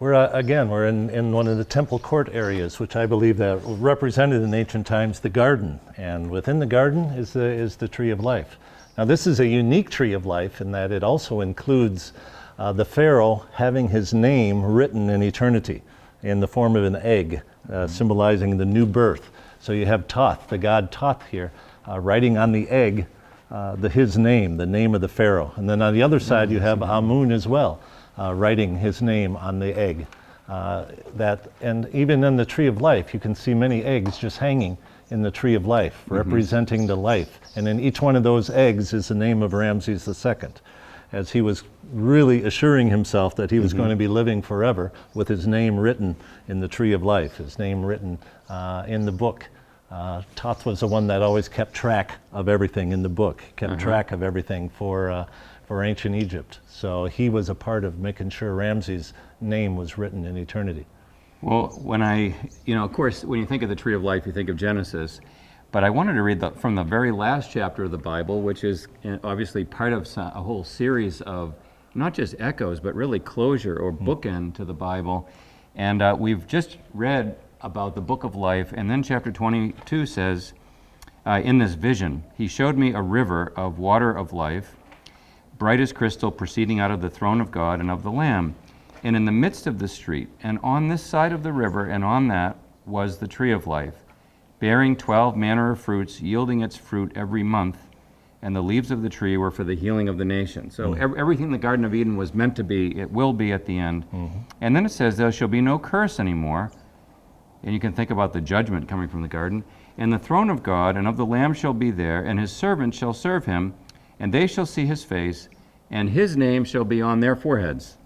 We're in one of the temple court areas, which I believe that represented in ancient times the garden. And within the garden is the tree of life. Now this is a unique tree of life in that it also includes the Pharaoh having his name written in eternity in the form of an egg, symbolizing the new birth. So you have Thoth, the god Thoth here, writing on the egg his name, the name of the Pharaoh. And then on the other side you have Amun as well, writing his name on the egg. And even in the tree of life, you can see many eggs just hanging in the tree of life, representing the life. And in each one of those eggs is the name of Ramesses II, as he was really assuring himself that he was going to be living forever with his name written in the tree of life, his name written in the book. Thoth was the one that always kept track of everything in the book, kept track of everything for ancient Egypt. So he was a part of making sure Ramses' name was written in eternity. Well, of course, when you think of the tree of life, you think of Genesis. But I wanted to read from the very last chapter of the Bible, which is obviously part of a whole series of not just echoes, but really closure or bookend to the Bible. And we've just read about the book of life, and then chapter 22 says, in this vision, he showed me a river of water of life, bright as crystal, proceeding out of the throne of God and of the Lamb. And in the midst of the street, and on this side of the river, and on that, was the tree of life, bearing 12 manner of fruits, yielding its fruit every month, and the leaves of the tree were for the healing of the nation. So everything the Garden of Eden was meant to be, it will be at the end. And then it says, there shall be no curse anymore. And you can think about the judgment coming from the garden. And the throne of God and of the Lamb shall be there, and his servants shall serve him, and they shall see his face, and his name shall be on their foreheads.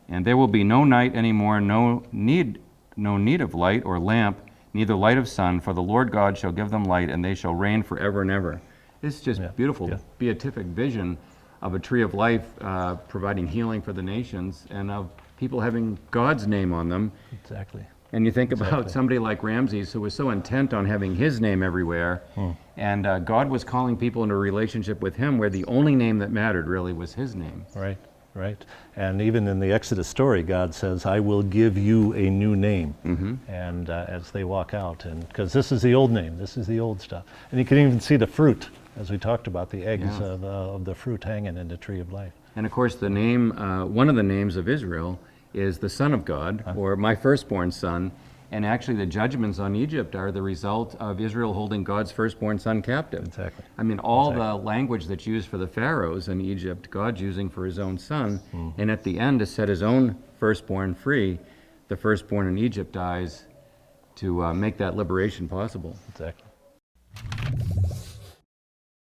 And there will be no night any more, no need of light or lamp, neither light of sun, for the Lord God shall give them light, and they shall reign forever and ever. It's just beautiful, beatific vision of a tree of life providing healing for the nations, and of people having God's name on them. Exactly. And you think about somebody like Ramses, who was so intent on having his name everywhere, and God was calling people into a relationship with him where the only name that mattered really was his name. Right. Right, and even in the Exodus story, God says, I will give you a new name. And as they walk out, and because this is the old name, this is the old stuff. And you can even see the fruit, as we talked about, the eggs of the fruit hanging in the tree of life. And of course, the name, one of the names of Israel is the Son of God, or my firstborn son. And actually the judgments on Egypt are the result of Israel holding God's firstborn son captive. Exactly. I mean, all the language that's used for the pharaohs in Egypt, God's using for his own son. And at the end, to set his own firstborn free, the firstborn in Egypt dies to make that liberation possible. Exactly.